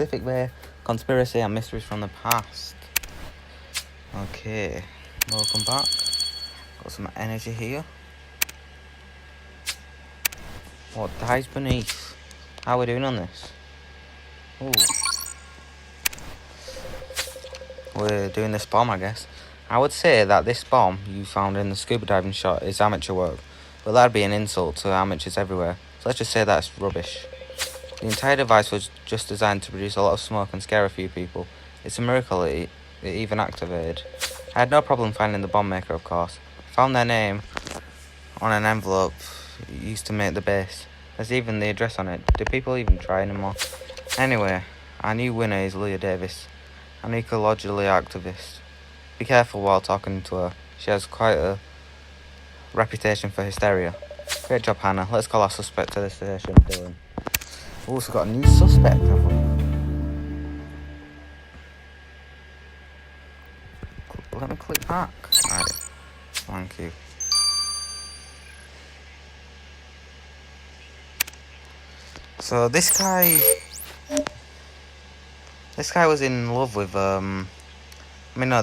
Pacific Way, Conspiracy and Mysteries from the Past. Okay, welcome back. Got some energy here. What dies beneath? How are we doing on this? Ooh. We're doing this bomb, I guess. I would say that this bomb you found in the scuba diving shot is amateur work, but that'd be an insult to amateurs everywhere, so let's just say that's rubbish. The entire device was just designed to produce a lot of smoke and scare a few people. It's a miracle it even activated. I had no problem finding the bomb maker, of course. I found their name on an envelope used to make the base. There's even the address on it. Do people even try anymore? Anyway, our new winner is Leah Davis, an ecological activist. Be careful while talking to her. She has quite a reputation for hysteria. Great job, Hannah. Let's call our suspect to the station, Dylan. We've also got a new suspect, have we? Let me click back. Right. Thank you. So this guy was in love with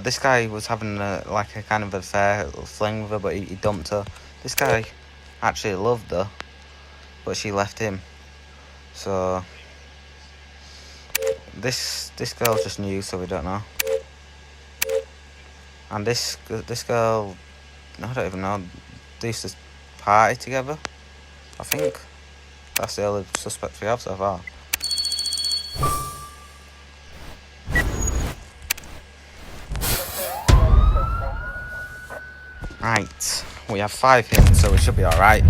this guy was having a kind of affair, fling with her, but he dumped her. This guy actually loved her, but she left him. So this girl's just new, so we don't know. And this girl, I don't even know. They used to party together, I think. That's the only suspect we have so far. Right, we have 5 hits, so we should be alright.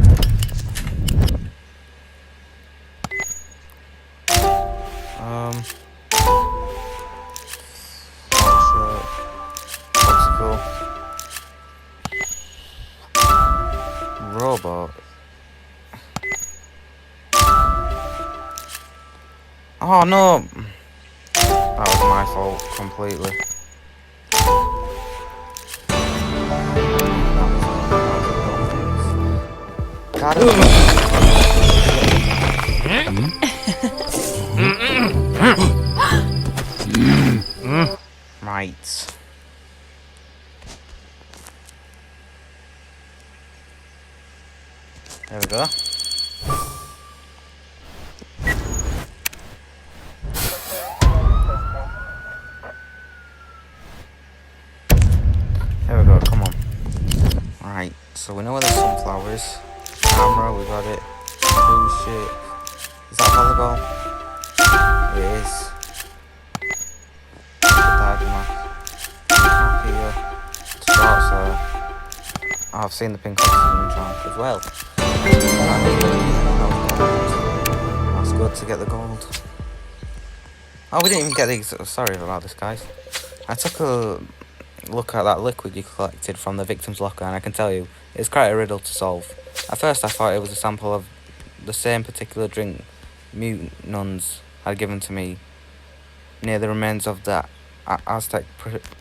Robot. Oh no! That was my fault completely. God. Right. There we go. There we go, come on. Right, so we know where the sunflower is. Camera, we got it. Cruise ship. Is that volleyball? It is. Diving mask. Here. Sports, I've seen the pink oxygen tank as well. That's good to get the gold. Oh, we didn't even get these. Sorry about this, guys. I took a look at that liquid you collected from the victim's locker, and I can tell you, it's quite a riddle to solve. At first I thought it was a sample of the same particular drink mutant nuns had given to me near the remains of the Aztec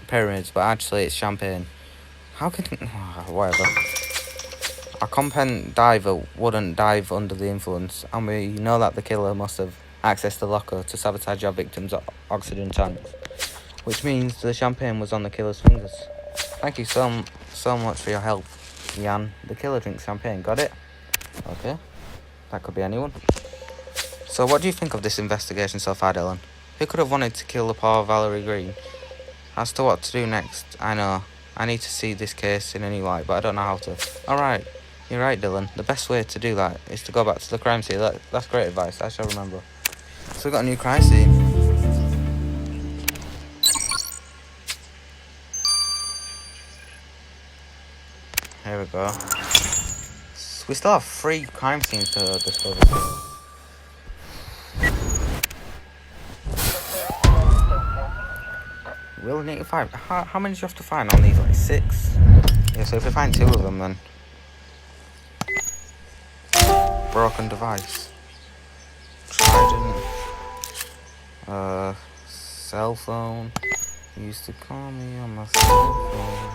pyramids, but actually it's champagne. How can... whatever. A competent diver wouldn't dive under the influence, and we know that the killer must have accessed the locker to sabotage our victim's oxygen tanks, which means the champagne was on the killer's fingers. Thank you so much for your help, Jan. The killer drinks champagne, got it? Okay, that could be anyone. So what do you think of this investigation so far, Dylan? Who could have wanted to kill the poor Valerie Green? As to what to do next, I know. I need to see this case in a new light, but I don't know how to. Alright, you're right, Dylan. The best way to do that is to go back to the crime scene. That's great advice, I shall remember. So we've got a new crime scene. Here we go. We still have 3 crime scenes to discover. We'll need to find. How many do you have to find on these? Like 6? Yeah, so if we find 2 of them, then. Broken device. Trident. Cell phone. You used to call me on my cell phone.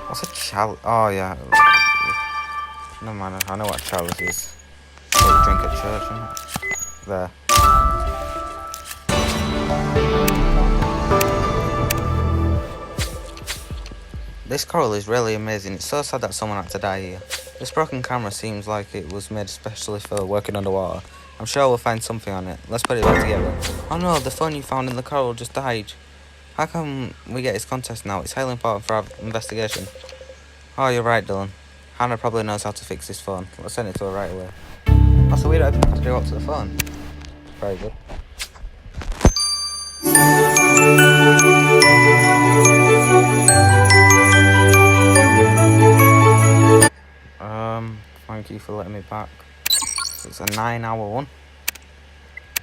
What's a chalice? Oh, yeah. No matter. I know what a chalice is. What you drink at church, isn't it? there. This coral is really amazing. It's so sad that someone had to die here. This broken camera seems like it was made especially for working underwater. I'm sure we'll find something on it. Let's put it back together. Oh no, the phone you found in the coral just died. How come we get its contest now? It's highly important for our investigation. Oh, you're right, Dylan. Hannah probably knows how to fix this phone. Let's send it to her right away. Oh, so we don't have to do up to the phone. Very good. Thank you for letting me back. So it's a 9-hour one.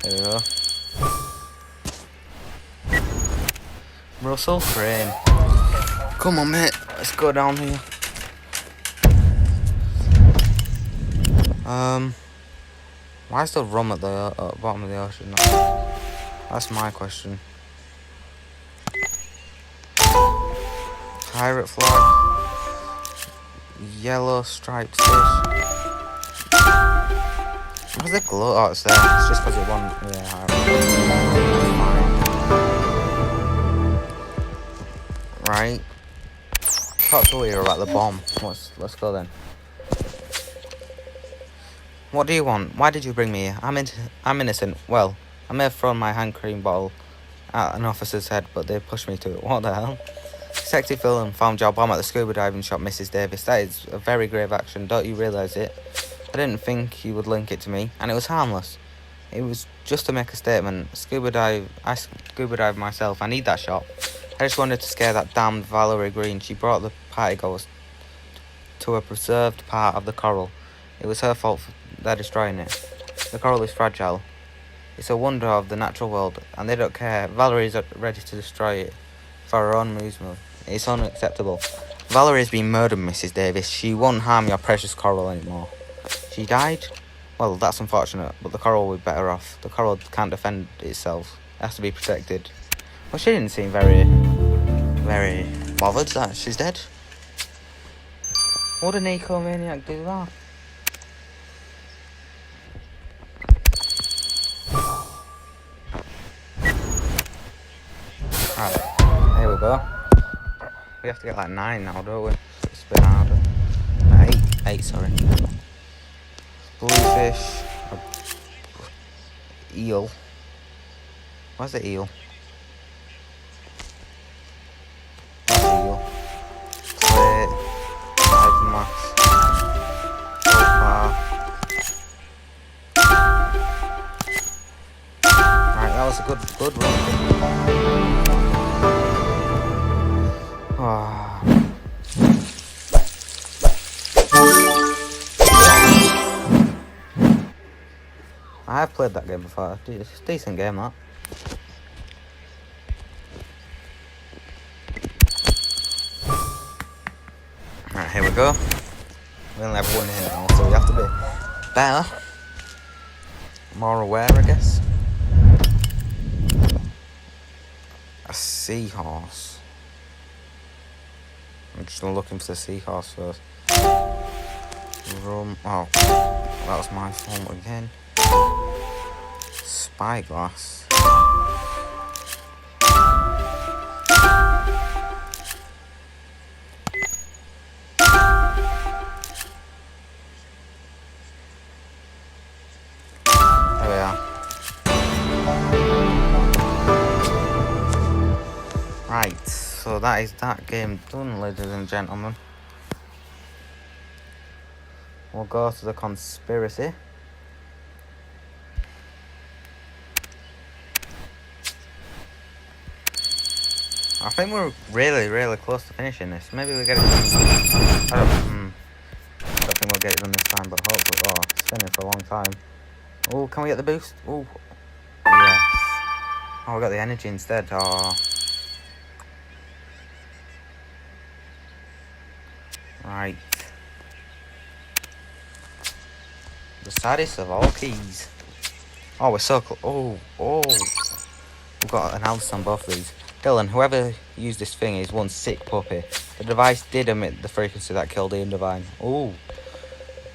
There we go. Russell Crane. Come on, mate. Let's go down here. Why is there rum at the bottom of the ocean now? That's my question. Pirate flag. Yellow striped fish. Why's the glow? Oh, it's there. It's just because it won. Yeah, fine. Right. Talk to Leah about the bomb. Let's go then. What do you want? Why did you bring me here? I'm innocent. Well, I may have thrown my hand cream bottle at an officer's head, but they pushed me to it. What the hell? Detective Phil found your bomb at the scuba diving shop, Mrs. Davis. That is a very grave action. Don't you realise it? I didn't think you would link it to me, and it was harmless. It was just to make a statement. I scuba dive myself. I need that shop. I just wanted to scare that damned Valerie Green. She brought the partygoers to a preserved part of the coral. It was her fault for they're destroying it. The coral is fragile. It's a wonder of the natural world, and they don't care. Valerie is ready to destroy it for her own amusement. It's unacceptable. Valerie has been murdered, Mrs. Davis. She won't harm your precious coral anymore. She died? Well, that's unfortunate, but the coral will be better off. The coral can't defend itself. It has to be protected. Well, she didn't seem very bothered that she's dead. Would an ecomaniac do that? Right, here we go. We have to get like 9 now, don't we? It's a bit harder. 8, sorry. Bluefish. Eel. Where's the eel? That's eel. Plate. Live mass. Right, that was a good run. I have played that game before. It's a decent game, that. Right, here we go. We only have one here now, so we have to be better. More aware, I guess. A seahorse. I'm just looking for the seahorse first. Oh, that was my fault again. Spyglass. There we are. Right, so that is that game done, ladies and gentlemen. We'll go to the conspiracy. I think we're really close to finishing this. Maybe we get it done. I don't think we'll get it done this time, but hopefully. Oh, it's been for a long time. Oh, can we get the boost? Oh, yes. Oh, we got the energy instead. Oh. Right. The saddest of all keys. Oh, we're so close. Oh. We've got an house on both of these. Dylan, whoever used this thing is one sick puppy. The device did emit the frequency that killed Ian Devine. Oh.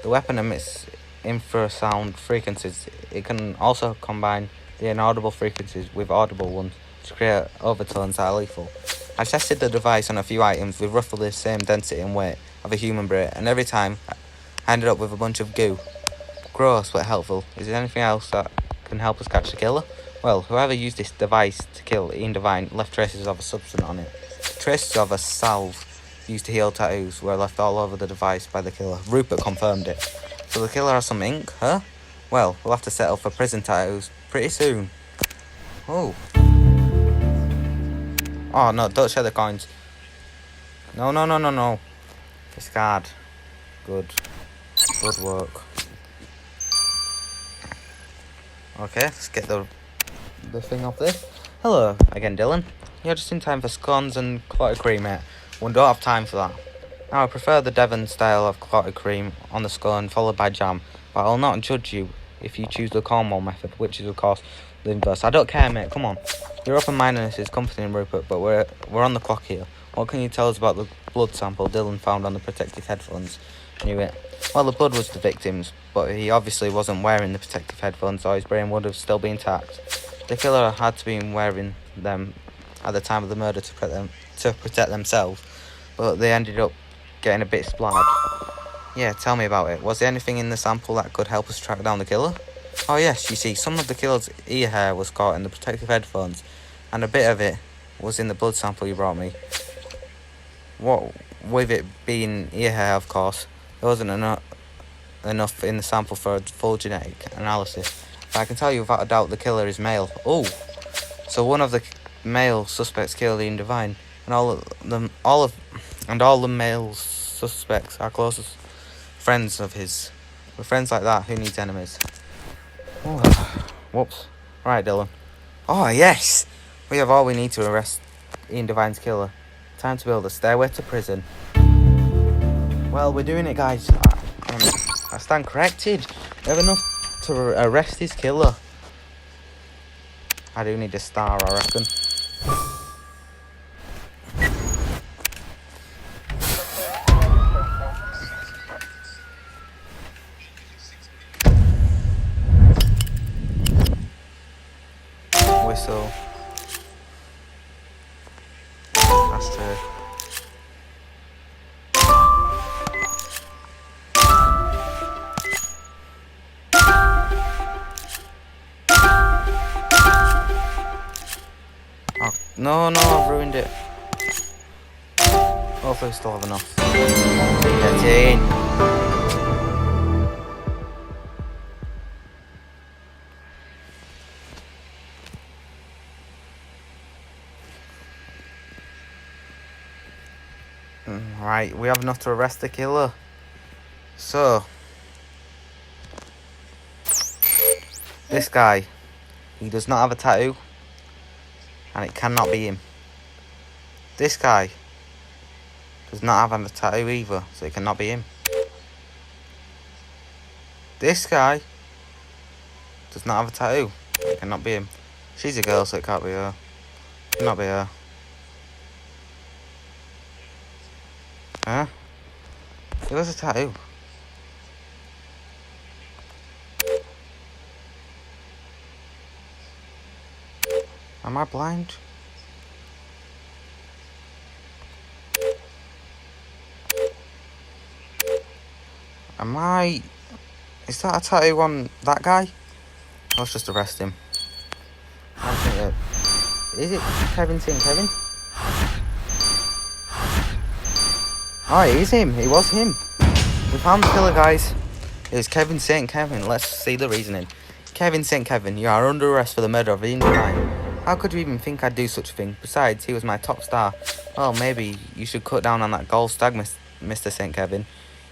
The weapon emits infrasound frequencies. It can also combine the inaudible frequencies with audible ones to create overtones that are lethal. I tested the device on a few items with roughly the same density and weight of a human brain, and every time I ended up with a bunch of goo. Gross but helpful. Is there anything else that can help us catch the killer? Well, whoever used this device to kill Ian Devine left traces of a substance on it. Traces of a salve used to heal tattoos were left all over the device by the killer. Rupert confirmed it. So the killer has some ink, huh? Well, we'll have to settle for prison tattoos pretty soon. Oh. Oh no, don't share the coins. No. Discard. Good work. Okay, let's get the thing off this. Hello again, Dylan. You're just in time for scones and clotted cream, mate. We don't have time for that. Now, I prefer the Devon style of clotted cream on the scone followed by jam, but I'll not judge you if you choose the Cornwall method, which is of course the inverse. I don't care, mate, come on. Your open-mindedness is comforting, Rupert, but we're on the clock here. What can you tell us about the blood sample Dylan found on the protective headphones? Knew it. Well, the blood was the victim's, but he obviously wasn't wearing the protective headphones, so his brain would have still been intact. The killer had to be wearing them at the time of the murder to protect themselves, but they ended up getting a bit splattered. Yeah, tell me about it. Was there anything in the sample that could help us track down the killer? Oh yes, you see, some of the killer's ear hair was caught in the protective headphones, and a bit of it was in the blood sample you brought me. What with it being ear hair, of course, there wasn't enough in the sample for a full genetic analysis. But I can tell you without a doubt the killer is male. Oh, so one of the male suspects killed Ian Devine, and all the male suspects are closest friends of his. With friends like that, who needs enemies? Oh, whoops. Right, Dylan. Oh yes, we have all we need to arrest Ian Devine's killer. Time to build a stairway to prison. Well, we're doing it, guys. I stand corrected. We have enough to arrest his killer. I do need a star, I reckon. Whistle. That's true. Oh, no, I've ruined it. Hopefully we still have enough. Get in. Right, we have enough to arrest the killer. So, this guy, he does not have a tattoo, and it cannot be him. This guy does not have a tattoo either, so it cannot be him. This guy does not have a tattoo, it cannot be him. She's a girl, so it can't be her. It cannot be her. Huh? Who has a tattoo? Am I blind? Is that a tattoo on that guy? Let's just arrest him. Is it Kevin St. Kevin? Oh, it is him. It was him. We found the killer, guys. It was Kevin St. Kevin. Let's see the reasoning. Kevin St. Kevin, you are under arrest for the murder of Ian Devine. How could you even think I'd do such a thing? Besides, he was my top star. Well, maybe you should cut down on that gold stag, Mr. St. Kevin.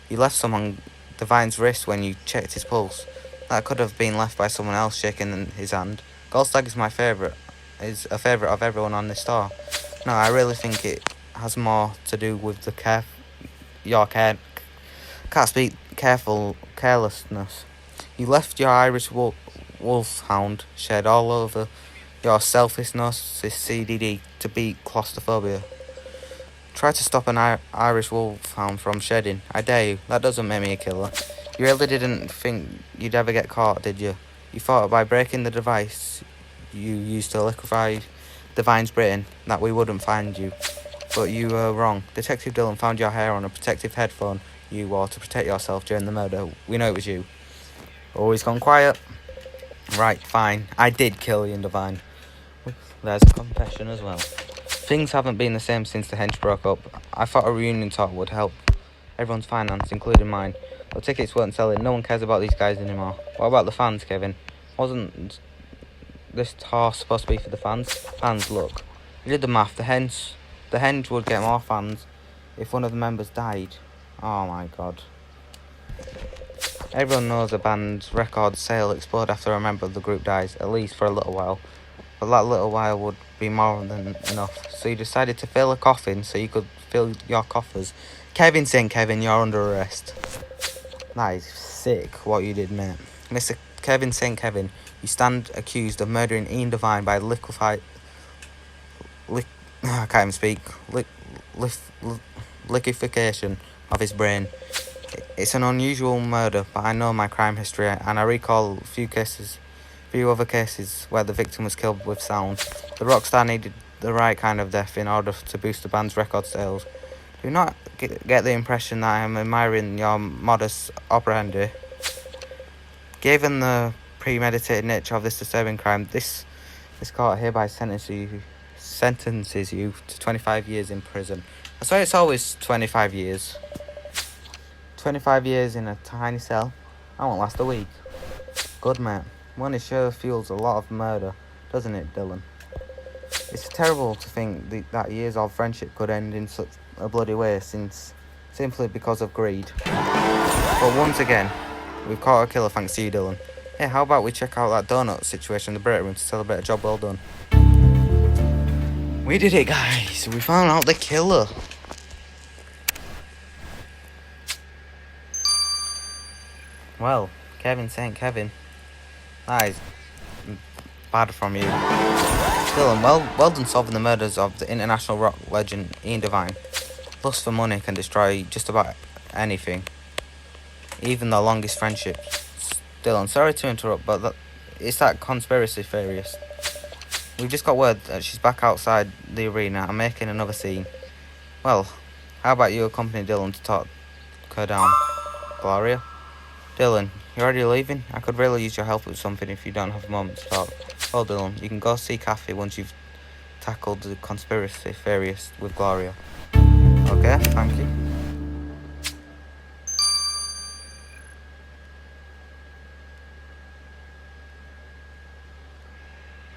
You left some on Devine's wrist when you checked his pulse. That could have been left by someone else shaking his hand. Gold stag is my favourite. Is a favourite of everyone on this store. No, I really think it has more to do with the carelessness. You left your Irish wolfhound shed all over your selfishness, CDD, to beat claustrophobia. Try to stop an Irish wolfhound from shedding. I dare you. That doesn't make me a killer. You really didn't think you'd ever get caught, did you? You thought by breaking the device you used to liquefy Divine's brain that we wouldn't find you. But you were wrong. Detective Dillon found your hair on a protective headphone you wore to protect yourself during the murder. We know it was you. Always gone quiet. Right, fine. I did kill Ian Devine. There's a confession as well. Things haven't been the same since the hench broke up. I thought a reunion talk would help everyone's finance, including mine. The tickets weren't selling. No one cares about these guys anymore. What about the fans, Kevin? Wasn't this tour supposed to be for the fans? Fans, look. I did the math. The henge would get more fans if one of the members died. Oh my god. Everyone knows a band's record sale explode after a member of the group dies, at least for a little while. But that little while would be more than enough. So you decided to fill a coffin so you could fill your coffers. Kevin St. Kevin, you're under arrest. That is sick what you did, mate. Mr. Kevin St. Kevin, you stand accused of murdering Ian Devine by I can't even speak. Liquefaction of his brain. It's an unusual murder, but I know my crime history, and I recall few other cases where the victim was killed with sound. The rock star needed the right kind of death in order to boost the band's record sales. Do not get the impression that I am admiring your modus operandi. Given the premeditated nature of this disturbing crime, this court hereby sentences you to 25 years in prison. I swear it's always 25 years. 25 years in a tiny cell. I won't last a week. Good, mate. Money sure fuels a lot of murder, doesn't it, Dillon? It's terrible to think that years of friendship could end in such a bloody way simply because of greed. But once again, we've caught a killer thanks to you, Dillon. Hey, how about we check out that donut situation in the break room to celebrate a job well done? We did it, guys. We found out the killer. Well, Kevin St. Kevin, that is bad from you. Dillon, well done solving the murders of the international rock legend Ian Devine. Lust for money can destroy just about anything, even the longest friendships. Dillon, sorry to interrupt, but it's that conspiracy theorist. We've just got word that she's back outside the arena and making another scene. Well, how about you accompany Dillon to talk her down, Gloria? Dillon, you already leaving? I could really use your help with something if you don't have a moment to talk. Well, Dillon, you can go see Kathy once you've tackled the conspiracy theorist with Gloria. Okay, thank you.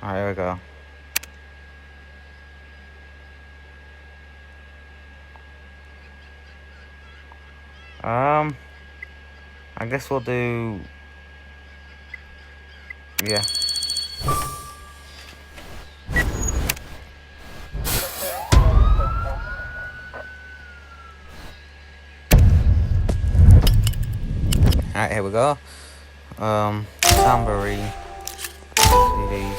Alright, here we go. I guess we'll do... yeah. Alright, here we go. Tambourine. CDs.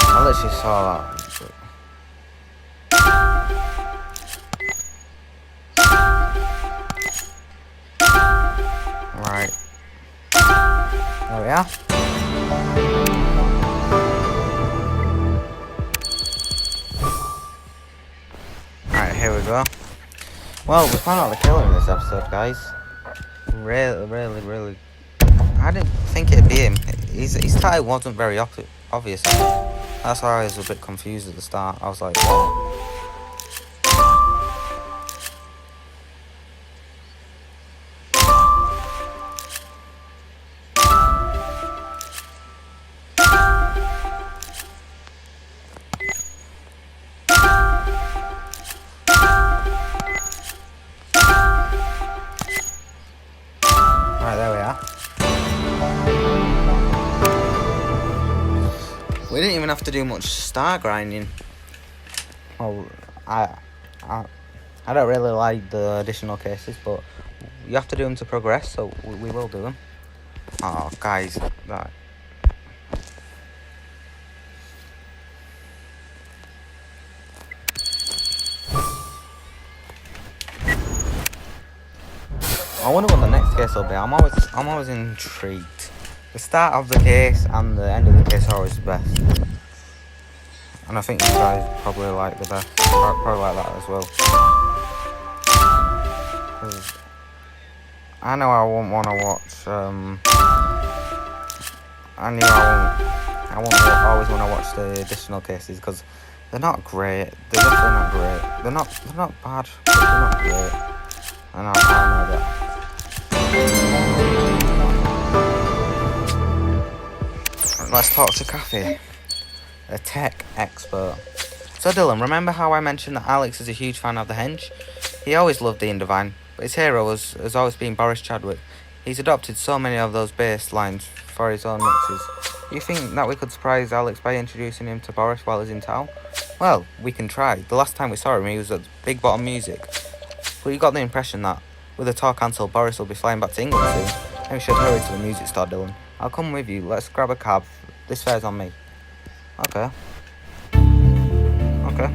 I literally saw that. Right. There we are. Alright, here we go. Well, we found out the killer in this episode, guys. Really. I didn't think it'd be him. His title wasn't very obvious. That's why I was a bit confused at the start. I was like, what? Right, there we are. We didn't even have to do much star grinding. Well, I don't really like the additional cases, but you have to do them to progress, so we will do them. Oh, guys, that I wonder what the next case will be. I'm always intrigued. The start of the case and the end of the case are always the best. And I think you guys probably like the best. Probably like that as well. 'Cause I know I won't want to watch. I knew I won't always want to watch the additional cases because they're not great. They're definitely not great. They're not bad, but they're not great. And I know that. Let's talk to Kathy, a tech expert. So Dylan, remember how I mentioned that Alex is a huge fan of The Henge? He always loved Ian Devine, but his hero has always been Boris Chadwick. He's adopted so many of those bass lines for his own mixes. You think that we could surprise Alex by introducing him to Boris while he's in town? Well, we can try. The last time we saw him, he was at Big Bottom Music. But you got the impression that, with the tour cancelled, Boris will be flying back to England soon. Then we should hurry to the music store, Dylan. I'll come with you. Let's grab a cab. This fare's on me. Okay. Okay.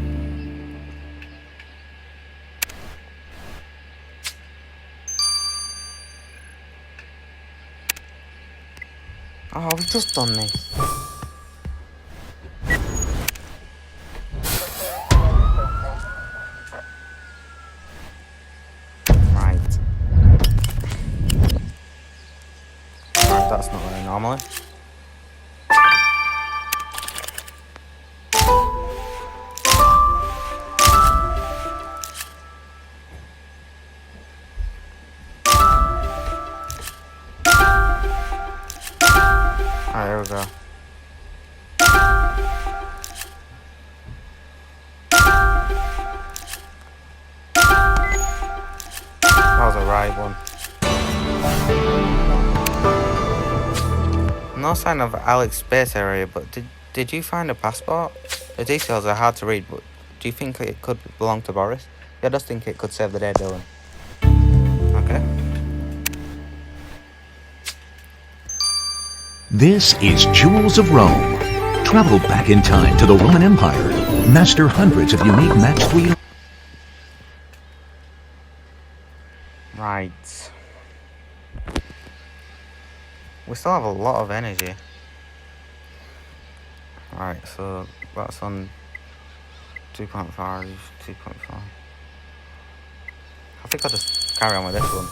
Oh, we've just done this. Right. Right, that's not very normal. Alright, here we go. That was a right one. No sign of Alex's base area, but did you find a passport? The details are hard to read, but do you think it could belong to Boris? Yeah, I just think it could save the day, Dylan. Okay. This is Jewels of Rome. Travel back in time to the Roman Empire. Master hundreds of unique match 3. Right. We still have a lot of energy. Right, so that's on 2.5, 2.5. I think I'll just carry on with this one.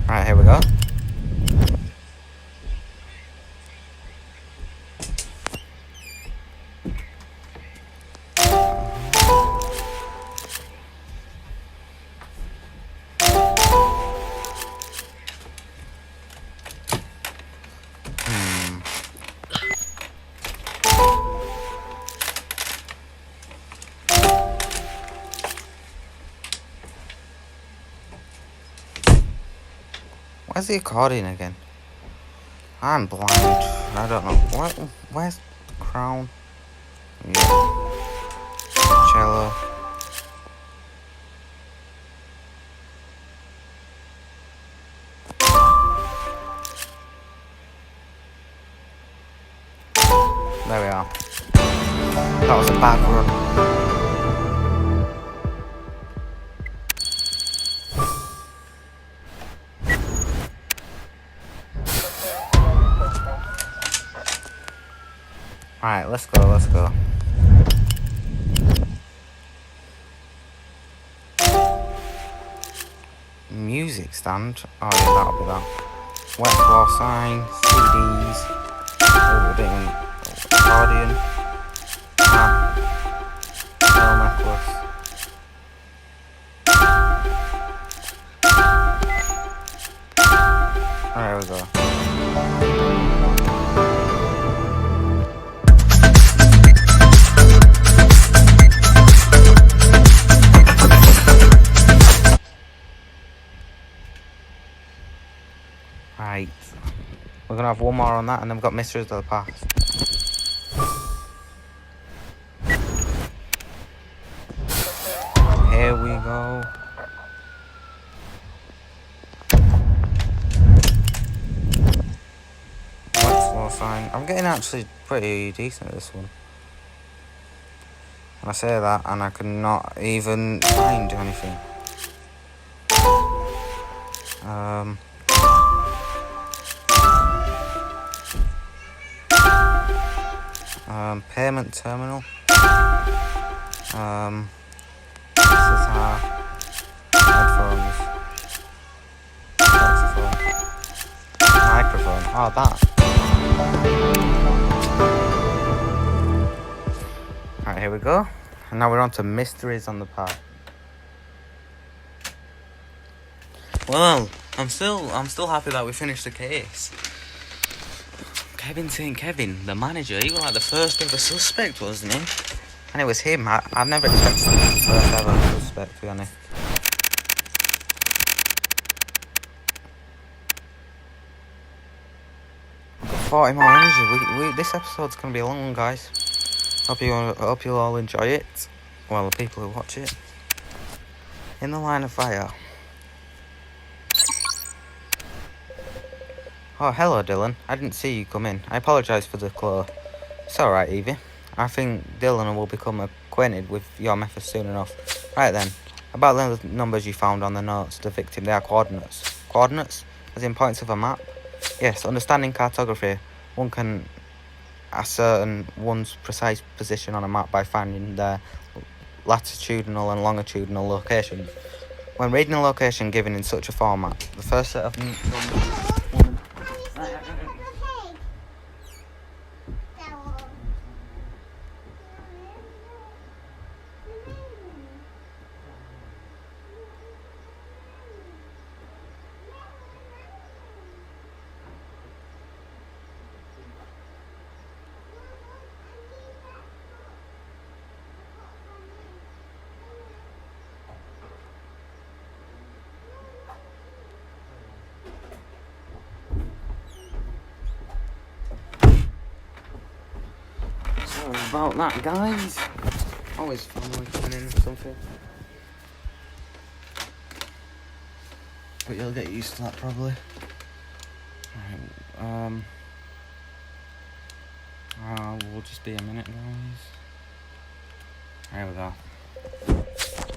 Right, here we go. Where's the accordion again? I'm blind. I don't know. Where's the crown? Yeah. Cello. There we are. That was a bad run. Alright, let's go, let's go. Music stand. Oh yeah, that'll be that. Wet floor sign, CDs. Oh, we're doing accordion. Pearl necklace. There we go. Right. We're gonna have one more on that and then we've got Mysteries of the Past. Here we go. Wet floor sign. I'm getting actually pretty decent at this one. I say that and I could not even find anything. Payment terminal. This is our headphones. Saxophone. Microphone. Oh, that. Right, here we go. And now we're on to mysteries on the park. Well, I'm still happy that we finished the case. Kevin St. Kevin, the manager, he was like the first ever suspect, wasn't he? And it was him. I've never expected to be the first ever suspect, to be honest. We've got 40 more energy. This episode's gonna be a long one, guys. Hope you all enjoy it. Well, the people who watch it. In the line of fire. Oh, hello, Dylan. I didn't see you come in. I apologise for the claw. It's alright, Evie. I think Dylan will become acquainted with your methods soon enough. Right then, about the numbers you found on the notes, the victim, they are coordinates. Coordinates? As in points of a map? Yes, understanding cartography, one can ascertain one's precise position on a map by finding their latitudinal and longitudinal locations. When reading a location given in such a format, the first set of numbers... Sorry about that, guys. Always fun when coming in something. But you'll get used to that probably. Right, we'll just be a minute, guys. There we go.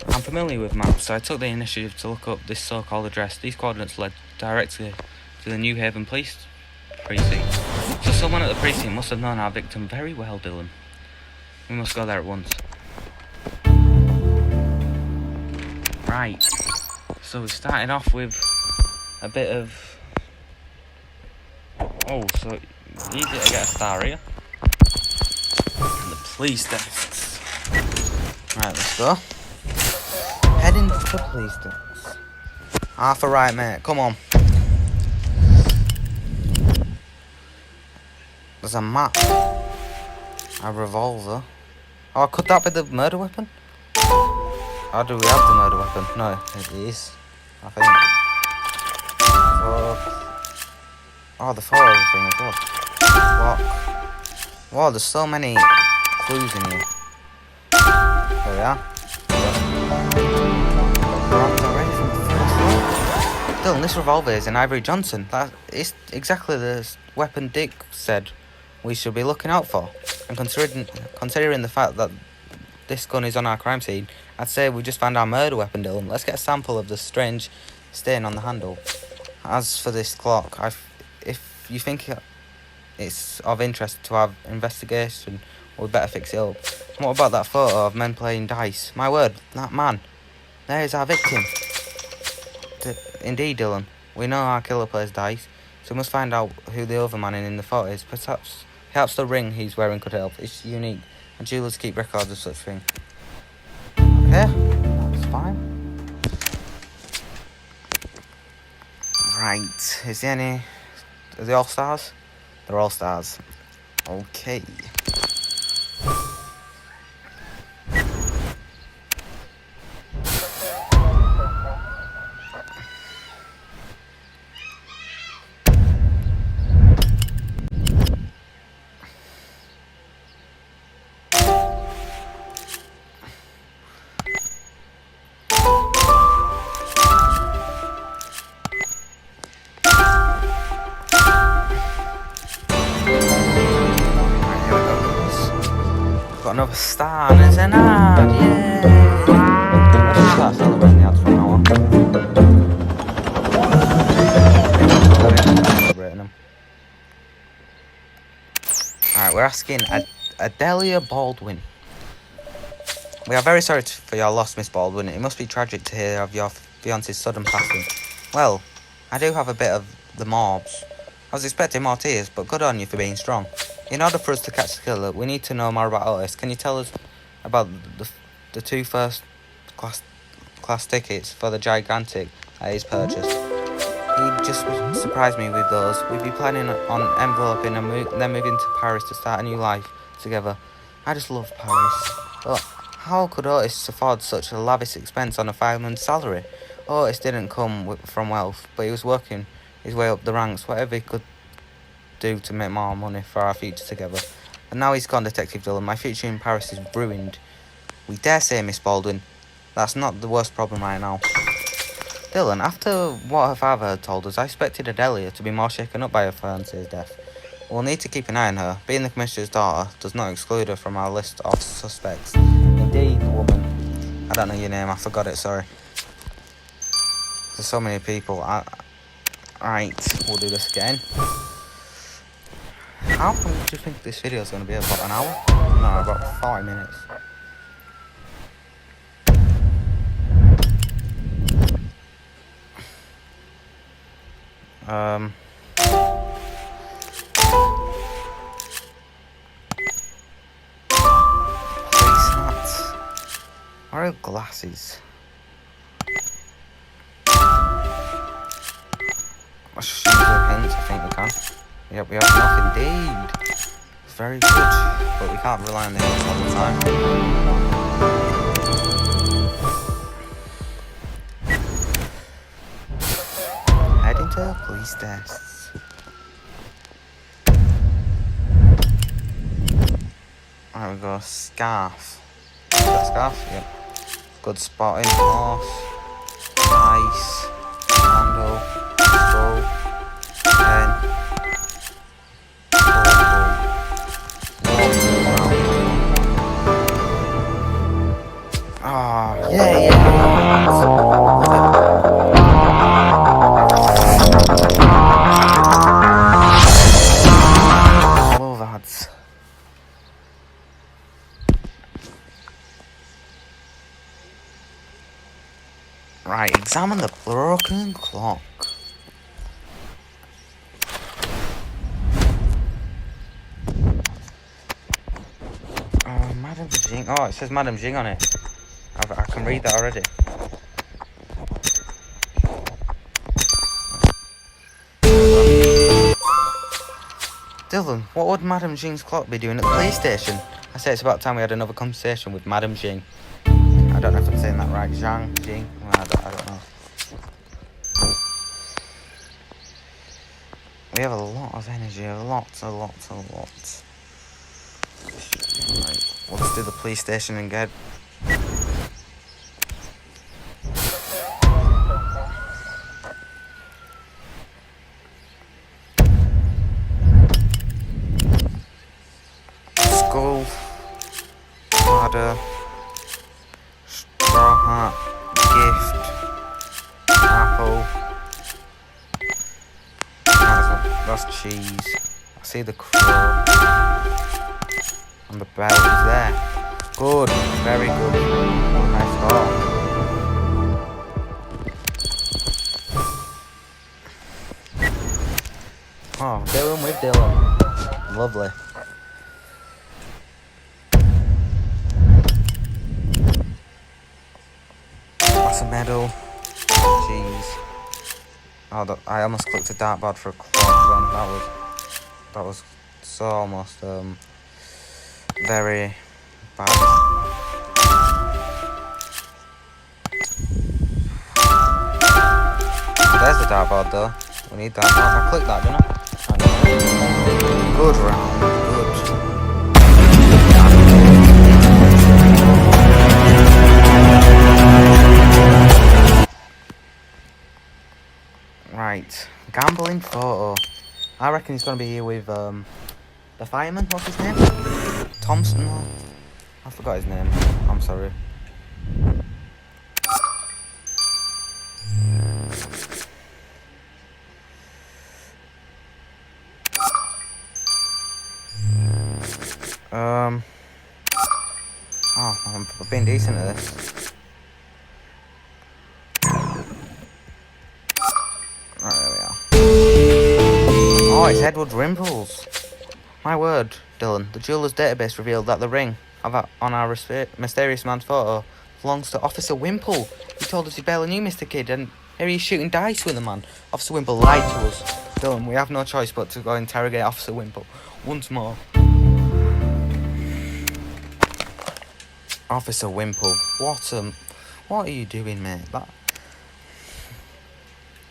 I'm familiar with maps, so I took the initiative to look up this so-called address. These coordinates led directly to the New Haven Police Precinct. So someone at the precinct must have known our victim very well, Dylan. We must go there at once. Right. So we started off with a bit of... Oh, so easy to get a star here. And the police desks. Right, let's go. Heading to the police desks. Half a right, mate. Come on. There's a map. A revolver. Oh, could that be the murder weapon? Or do we have the murder weapon? No, it is. I think. Oh, the photo thing as well. What? Wow, there's so many clues in here. There we are. Dylan, this revolver is an Ivory Johnson. That is exactly the weapon Dick said we should be looking out for. And considering the fact that this gun is on our crime scene, I'd say we just found our murder weapon, Dylan. Let's get a sample of the strange stain on the handle. As for this clock, if you think it's of interest to our investigation, we better fix it up. And what about that photo of men playing dice? My word, that man. There is our victim. Indeed, Dylan. We know our killer plays dice, so we must find out who the other man in the photo is. Perhaps the ring he's wearing could help. It's unique, and jewelers keep records of such things. Okay, that's fine. Right, is there any... Are they all stars? They're all stars. Okay. star and it's an ad, yay! Let's just start celebrating the ads from now on. Celebrating them. Alright, we're asking Adelia Baldwin. We are very sorry for your loss, Miss Baldwin. It must be tragic to hear of your fiance's sudden passing. Well, I do have a bit of the morbs. I was expecting more tears, but good on you for being strong. In order for us to catch the killer, we need to know more about Otis. Can you tell us about the two first class tickets for the Gigantic that he's purchased? He just surprised me with those. We'd be planning on enveloping and then moving to Paris to start a new life together. I just love Paris. But how could Otis afford such a lavish expense on a fireman's salary? Otis didn't come from wealth, but he was working his way up the ranks, whatever he could do to make more money for our future together. And now he's gone, Detective Dillon. My future in Paris is ruined. We dare say, Miss Baldwin, that's not the worst problem right now. Dillon, after what her father had told us, I expected Adelia to be more shaken up by her fiance's death. We'll need to keep an eye on her. Being the Commissioner's daughter does not exclude her from our list of suspects. Indeed, woman. I don't know your name, I forgot it, sorry. There's so many people. Right, we'll do this again. How come do you think this video is going to be about an hour? No, about 5 minutes. Police hats. Where are glasses? Let's use the hints, I think we can. Yep, we have enough indeed. Very good, but we can't rely on the hints all the time. Heading to the police desks. There we go, scarf. Is that scarf? Yep. Good spotting, horse. Nice. Handle. Bow. Pen. Oh, yeah. Love ads. Right, examine the broken clock. Madame Jing. Oh, it says Madame Jing on it. I can read that already. Dillon, what would Madame Jing's clock be doing at the police station? I say it's about time we had another conversation with Madame Jing. I don't know if I'm saying that right. Jing? Well, I don't know. We have a lot of energy, a lot. Right, let's do the police station and get... Skull, ladder, straw hat, gift, apple. That's cheese. I see the crow. And the bell is there. Good, very good. Nice start. Oh, Dillon with Dillon. Lovely. That's a medal. Cheese. Oh, I almost clicked a dartboard for a clock then. That was so almost very bad. There's the dartboard though. We need that. Oh, I clicked that, didn't I? Good round. Good. Right. Gambling photo. I reckon he's going to be here with the fireman. What's his name? Thompson. I forgot his name. I'm sorry. Oh, I'm being decent at this. Right, there we are. Oh, it's Edward Rimples. My word, Dylan. The jeweller's database revealed that the ring on our mysterious man's photo belongs to Officer Wimple. He told us he barely knew Mr. Kidd, and here he's shooting dice with the man. Officer Wimple lied to us. Dylan, we have no choice but to go interrogate Officer Wimple once more. Officer Wimple, what are you doing, mate? That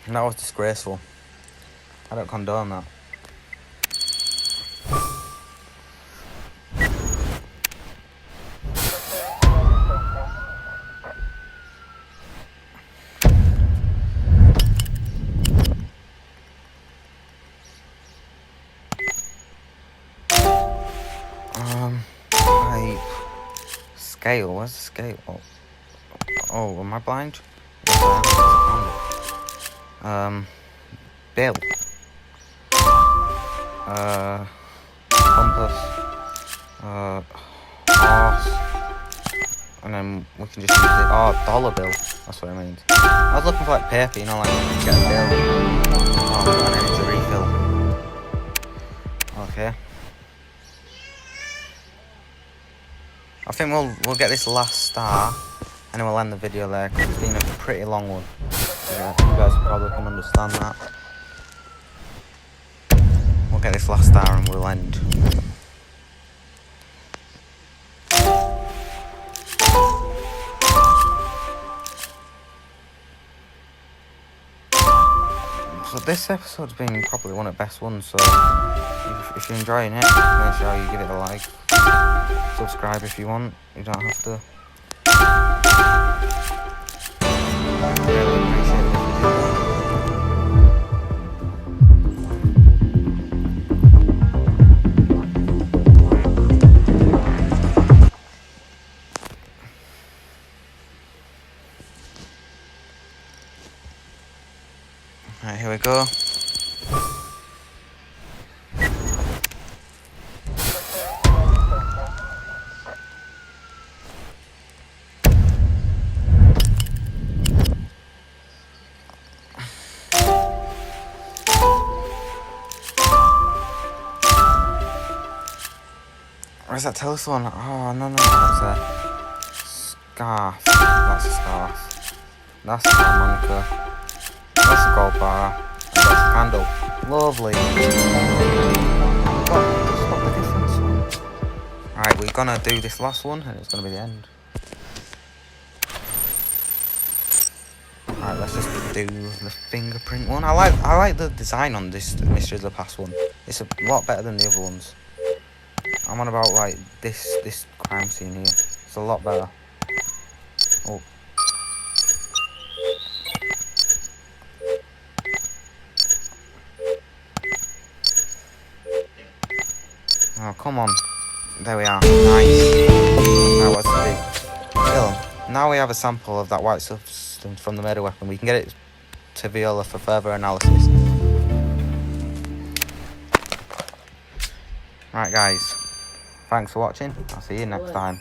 was disgraceful. I don't condone that. Scale, where's the scale? Oh, am I blind? Yes, I am. Bill. Compass. Horse. And then we can just use it. Oh, dollar bill. That's what I mean. I was looking for like paper, you know, like get a bill. Oh, and then it's a refill. Okay. I think we'll get this last star, and then we'll end the video there, because it's been a pretty long one. Yeah, you guys probably can understand that. We'll get this last star and we'll end. So this episode's been probably one of the best ones, so if you're enjoying it, make sure you give it a like. Subscribe if you want, you don't have to. Really appreciate it if you do that. Right, here we go. Where's that telephone? Oh, no, that's a scarf. That's a scarf. That's a harmonica. That's a gold bar. And that's a candle. Lovely. Spot the difference. Alright, we're gonna do this last one, and it's gonna be the end. Alright, let's just do the fingerprint one. I like the design on this Mystery of the Past one. It's a lot better than the other ones. I'm on about like this crime scene here. It's a lot better. Oh. Oh, come on. There we are. Nice. Now what's the big film? Now we have a sample of that white substance from the murder weapon. We can get it to Viola for further analysis. Right, guys. Thanks for watching. I'll see you next time.